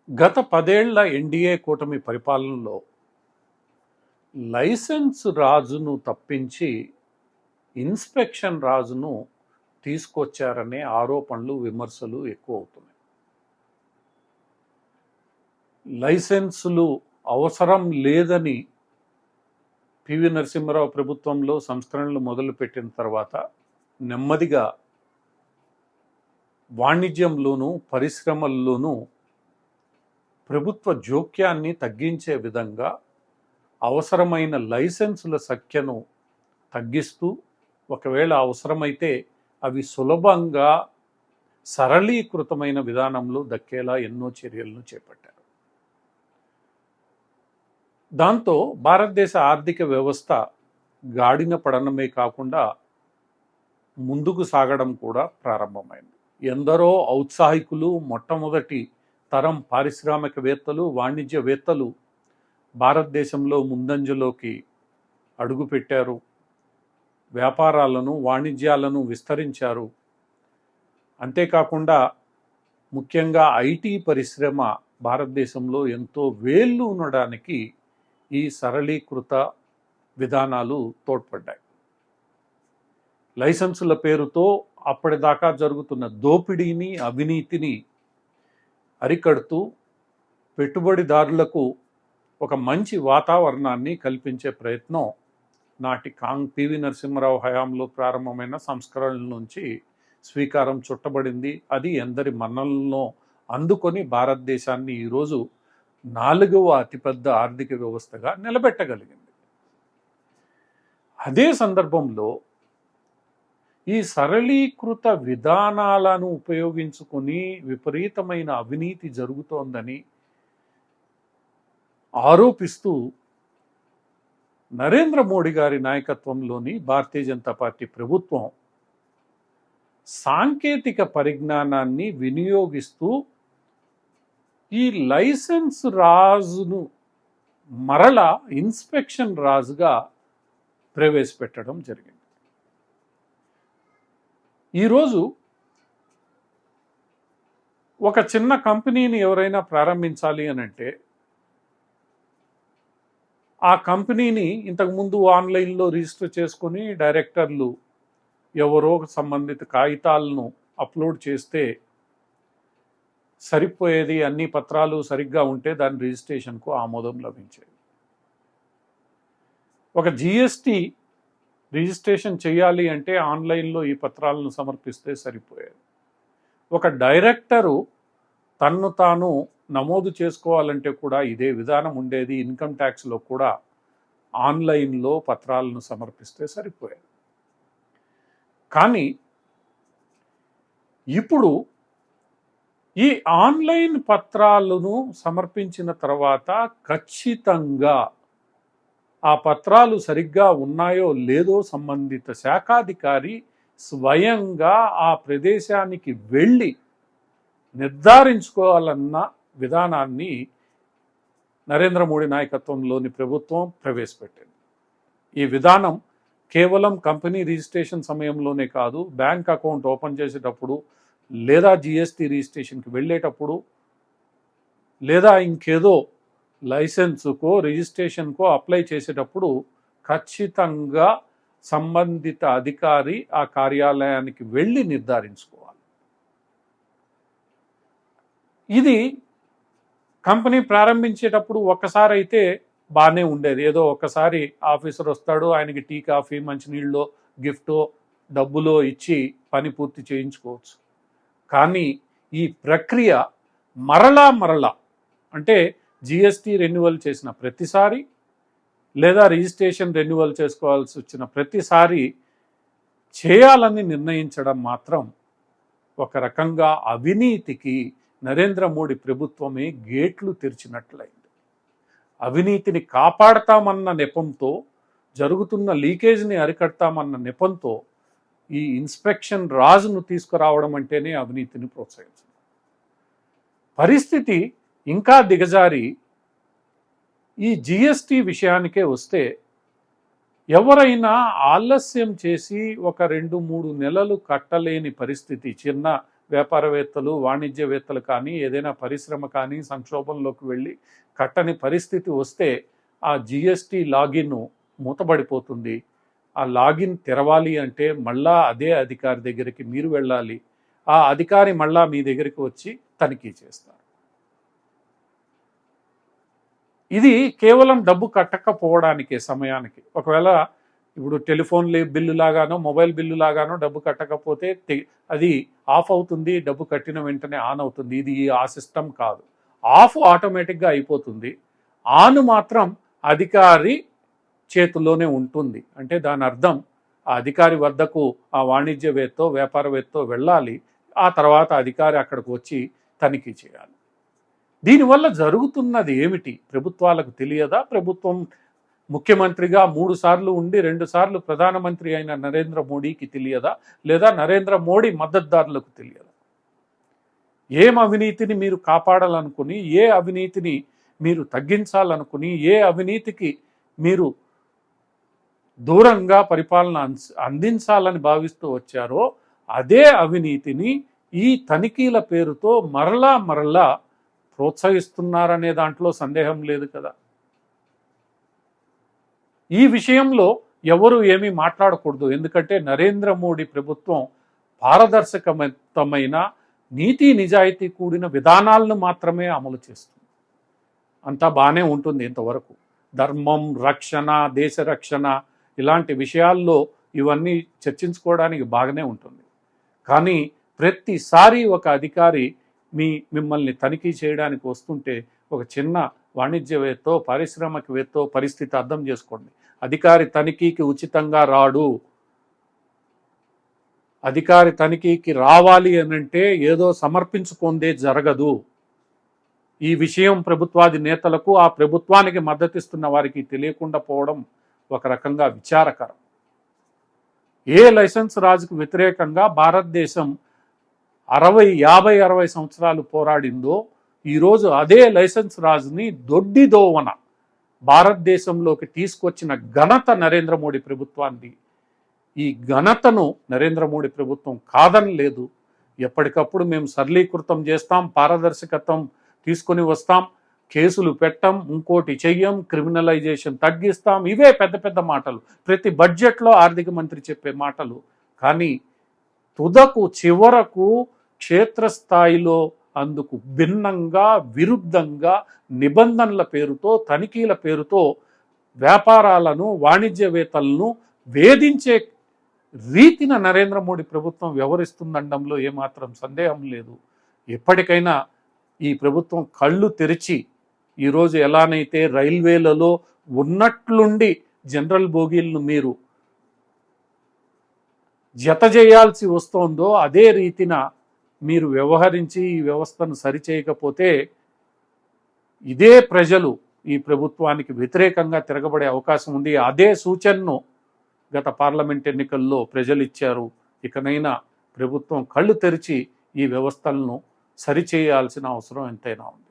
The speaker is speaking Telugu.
గత 10 ఏళ్ల ఎన్డీఏ కూటమి పరిపాలనలో లైసెన్స్ రాజును తప్పించి ఇన్స్పెక్షన్ రాజును తీసుకొచ్చారనే ఆరోపణలు, విమర్శలు ఎక్కువ అవుతున్నాయి. లైసెన్సులు అవసరం లేదని పివి నరసింహారావు ప్రభుత్వంలో సంస్కరణలు మొదలుపెట్టిన తర్వాత నెమ్మదిగా వాణిజ్యంలోనూ పరిశ్రమల్లోనూ ప్రభుత్వ జోక్యాన్ని తగ్గించే విధంగా అవసరమైన లైసెన్సుల సంఖ్యను తగ్గిస్తూ, ఒకవేళ అవసరమైతే అవి సులభంగా సరళీకృతమైన విధానంలో దక్కేలా ఎన్నో చర్యలను చేపట్టారు. దాంతో భారతదేశ ఆర్థిక వ్యవస్థ గాడిన పడడమే కాకుండా ముందుకు సాగడం కూడా ప్రారంభమైంది. ఎందరో ఔత్సాహికులు, మొట్టమొదటి తరం పారిశ్రామికవేత్తలు, వాణిజ్యవేత్తలు భారతదేశంలో ముందంజలోకి అడుగుపెట్టారు. వ్యాపారాలను, వాణిజ్యాలను విస్తరించారు. అంతేకాకుండా ముఖ్యంగా ఐటీ పరిశ్రమ భారతదేశంలో ఎంతో వేళ్ళు ఉండడానికి ఈ సరళీకృత విధానాలు తోడ్పడ్డాయి. లైసెన్సుల పేరుతో అప్పటిదాకా జరుగుతున్న దోపిడీని, అవినీతిని అరికడుతూ పెట్టుబడిదారులకు ఒక మంచి వాతావరణాన్ని కల్పించే ప్రయత్నం నాటి పివి నరసింహారావు హయాంలో ప్రారంభమైన సంస్కరణల నుంచి స్వీకారం చుట్టబడింది. అది ఎందరి మన్ననలను అందుకొని భారతదేశాన్ని ఈరోజు 4వ అతిపెద్ద ఆర్థిక వ్యవస్థగా నిలబెట్టగలిగింది. అదే సందర్భంలో ఈ సరళీకృత విధానాలను ఉపయోగించుకొని విపరీతమైన అవినీతి జరుగుతోందని ఆరోపిస్తూ నరేంద్ర మోడీ గారి నాయకత్వంలోని భారతీయ జనతా పార్టీ ప్రభుత్వం సాంకేతిక పరిజ్ఞానాన్ని వినియోగిస్తూ ఈ లైసెన్స్ రాజును మరలా ఇన్స్పెక్షన్ రాజుగా ప్రవేశపెట్టడం జరిగింది. ఈరోజు ఒక చిన్న కంపెనీని ఎవరైనా ప్రారంభించాలి అని అంటే ఆ కంపెనీని ఇంతకుముందు ఆన్లైన్లో రిజిస్టర్ చేసుకొని డైరెక్టర్లు ఎవరో సంబంధిత కాగితాలను అప్లోడ్ చేస్తే సరిపోయేది. అన్ని పత్రాలు సరిగ్గా ఉంటే దాని రిజిస్ట్రేషన్కు ఆమోదం లభించేది. ఒక జిఎస్టి రిజిస్ట్రేషన్ చేయాలి అంటే ఆన్లైన్లో ఈ పత్రాలను సమర్పిస్తే సరిపోయేది. ఒక డైరెక్టరు తన్ను తాను నమోదు చేసుకోవాలంటే కూడా ఇదే విధానం ఉండేది. ఇన్కమ్ ట్యాక్స్లో కూడా ఆన్లైన్లో పత్రాలను సమర్పిస్తే సరిపోయేది. కానీ ఇప్పుడు ఈ ఆన్లైన్ పత్రాలను సమర్పించిన తర్వాత ఖచ్చితంగా ఆ పత్రాలు సరిగ్గా ఉన్నాయో లేదో సంబంధిత శాఖాధికారి స్వయంగా ఆ ప్రదేశానికి వెళ్ళి నిర్ధారించుకోవాలన్న విధానాన్ని నరేంద్ర మోడీ నాయకత్వంలోని ప్రభుత్వం ప్రవేశపెట్టింది. ఈ విధానం కేవలం కంపెనీ రిజిస్ట్రేషన్ సమయంలోనే కాదు, బ్యాంక్ అకౌంట్ ఓపెన్ చేసేటప్పుడు, లేదా జిఎస్టీ రిజిస్ట్రేషన్కి వెళ్ళేటప్పుడు, లేదా ఇంకేదో లైసెన్సుకో రిజిస్ట్రేషన్కో అప్లై చేసేటప్పుడు ఖచ్చితంగా సంబంధిత అధికారి ఆ కార్యాలయానికి వెళ్ళి నిర్ధారించుకోవాలి. ఇది కంపెనీ ప్రారంభించేటప్పుడు ఒక్కసారి అయితే బాగానే ఉండేది. ఏదో ఒక్కసారి ఆఫీసర్ వస్తాడు, ఆయనకి టీ, కాఫీ, మంచినీళ్ళలో గిఫ్టో డబ్బులో ఇచ్చి పని పూర్తి చేయించుకోవచ్చు. కానీ ఈ ప్రక్రియ మరలా అంటే జిఎస్టీ రెన్యువల్ చేసిన ప్రతిసారి, లేదా రిజిస్ట్రేషన్ రెన్యువల్ చేసుకోవాల్సి వచ్చిన ప్రతిసారి చేయాలని నిర్ణయించడం మాత్రం ఒక రకంగా అవినీతికి నరేంద్ర మోడీ ప్రభుత్వమే గేట్లు తెరిచినట్లయింది. అవినీతిని కాపాడతామన్న నెపంతో, జరుగుతున్న లీకేజ్ని అరికడతామన్న నెపంతో ఈ ఇన్స్పెక్షన్ రాజును తీసుకురావడం అంటేనే అవినీతిని ప్రోత్సహించడం. పరిస్థితి ఇంకా దిగజారి ఈ జిఎస్టీ విషయానికే వస్తే, ఎవరైనా ఆలస్యం చేసి ఒక 2-3 నెలలు కట్టలేని పరిస్థితి, చిన్న వ్యాపారవేత్తలు వాణిజ్యవేత్తలు కానీ ఏదైనా పరిశ్రమ కానీ సంక్షోభంలోకి వెళ్ళి కట్టని పరిస్థితి వస్తే ఆ జిఎస్టీ లాగిన్ మూతబడిపోతుంది. ఆ లాగిన్ తెరవాలి అంటే మళ్ళా అదే అధికారి దగ్గరికి మీరు వెళ్ళాలి. ఆ అధికారి మళ్ళా మీ దగ్గరికి వచ్చి తనిఖీ చేస్తారు. ఇది కేవలం డబ్బు కట్టకపోవడానికే సమయానికి. ఒకవేళ ఇప్పుడు టెలిఫోన్ బిల్లు లాగానో మొబైల్ బిల్లు లాగానో డబ్బు కట్టకపోతే అది ఆఫ్ అవుతుంది, డబ్బు కట్టిన వెంటనే ఆన్ అవుతుంది. ఇది ఆ సిస్టమ్ కాదు. ఆఫ్ ఆటోమేటిక్గా అయిపోతుంది, ఆన్ మాత్రం అధికారి చేతుల్లోనే ఉంటుంది. అంటే దాని అర్థం ఆ అధికారి వద్దకు ఆ వాణిజ్యవేత్తో వ్యాపారవేత్తో వెళ్ళాలి. ఆ తర్వాత అధికారి అక్కడికి వచ్చి తనిఖీ చేయాలి. దీనివల్ల జరుగుతున్నది ఏమిటి ప్రభుత్వాలకు తెలియదా? ప్రభుత్వం ముఖ్యమంత్రిగా 3 సార్లు ఉండి 2 సార్లు ప్రధానమంత్రి అయిన నరేంద్ర మోడీకి తెలియదా? లేదా నరేంద్ర మోడీ మద్దతుదారులకు తెలియదా? ఏం అవినీతిని మీరు కాపాడాలనుకుని, ఏ అవినీతిని మీరు తగ్గించాలనుకుని, ఏ అవినీతికి మీరు దూరంగా పరిపాలన అందించాలని భావిస్తూ వచ్చారో అదే అవినీతిని ఈ తనిఖీల పేరుతో మరలా ప్రోత్సహిస్తున్నారనే దాంట్లో సందేహం లేదు కదా. ఈ విషయంలో ఎవరు ఏమీ మాట్లాడకూడదు. ఎందుకంటే నరేంద్ర మోడీ ప్రభుత్వం పారదర్శకమైన నీతి నిజాయితీ కూడిన విధానాలను మాత్రమే అమలు చేస్తుంది. అంతా బాగానే ఉంటుంది ఇంతవరకు. ధర్మం, రక్షణ, దేశ రక్షణ ఇలాంటి విషయాల్లో ఇవన్నీ చర్చించుకోవడానికి బాగానే ఉంటుంది. కానీ ప్రతిసారి ఒక అధికారి మిమ్మల్ని తనిఖీ చేయడానికి వస్తుంటే ఒక చిన్న వాణిజ్యవేత్తో పారిశ్రామికవేత్తో పరిస్థితి అర్థం చేసుకోండి. అధికారి తనిఖీకి ఉచితంగా రాడు. అధికారి తనిఖీకి రావాలి అనంటే ఏదో సమర్పించుకుందే జరగదు. ఈ విషయం ప్రభుత్వాది నేతలకు, ఆ ప్రభుత్వానికి మద్దతిస్తున్న వారికి తెలియకుండా పోవడం ఒక రకంగా విచారకరం. ఏ లైసెన్స్ రాజుకు వ్యతిరేకంగా భారతదేశం 50 సంవత్సరాలు పోరాడిందో ఈరోజు అదే లైసెన్స్ రాజుని దొడ్డిదోవన భారతదేశంలోకి తీసుకొచ్చిన ఘనత నరేంద్ర మోడీ ప్రభుత్వాన్ని. ఈ ఘనతను నరేంద్ర మోడీ ప్రభుత్వం కాదని లేదు. ఎప్పటికప్పుడు మేము సరళీకృతం చేస్తాం, పారదర్శకత్వం తీసుకొని వస్తాం, కేసులు పెట్టం, ఇంకోటి చెయ్యం, క్రిమినలైజేషన్ తగ్గిస్తాం. ఇవే పెద్ద పెద్ద మాటలు, ప్రతి బడ్జెట్లో ఆర్థిక మంత్రి చెప్పే మాటలు. కానీ తుదకు చివరకు క్షేత్రస్థాయిలో అందుకు భిన్నంగా, విరుద్ధంగా నిబంధనల పేరుతో, తనిఖీల పేరుతో వ్యాపారాలను, వాణిజ్యవేత్తలను వేధించే రీతిన నరేంద్ర మోడీ ప్రభుత్వం వ్యవహరిస్తుందనడంలో ఏమాత్రం సందేహం లేదు. ఎప్పటికైనా ఈ ప్రభుత్వం కళ్ళు తెరిచి ఈరోజు ఎలానైతే రైల్వేలలో ఉన్నట్లుండి జనరల్ బోగీలను మీరు జత చేయాల్సి వస్తోందో అదే రీతిన మీరు వ్యవహరించి ఈ వ్యవస్థను సరిచేయకపోతే ఇదే ప్రజలు ఈ ప్రభుత్వానికి వ్యతిరేకంగా తిరగబడే అవకాశం ఉంది. అదే సూచనను గత పార్లమెంట్ ఎన్నికల్లో ప్రజలు ఇచ్చారు. ఇకనైనా ప్రభుత్వం కళ్ళు తెరిచి ఈ వ్యవస్థలను సరిచేయాల్సిన అవసరం ఎంతైనా ఉంది.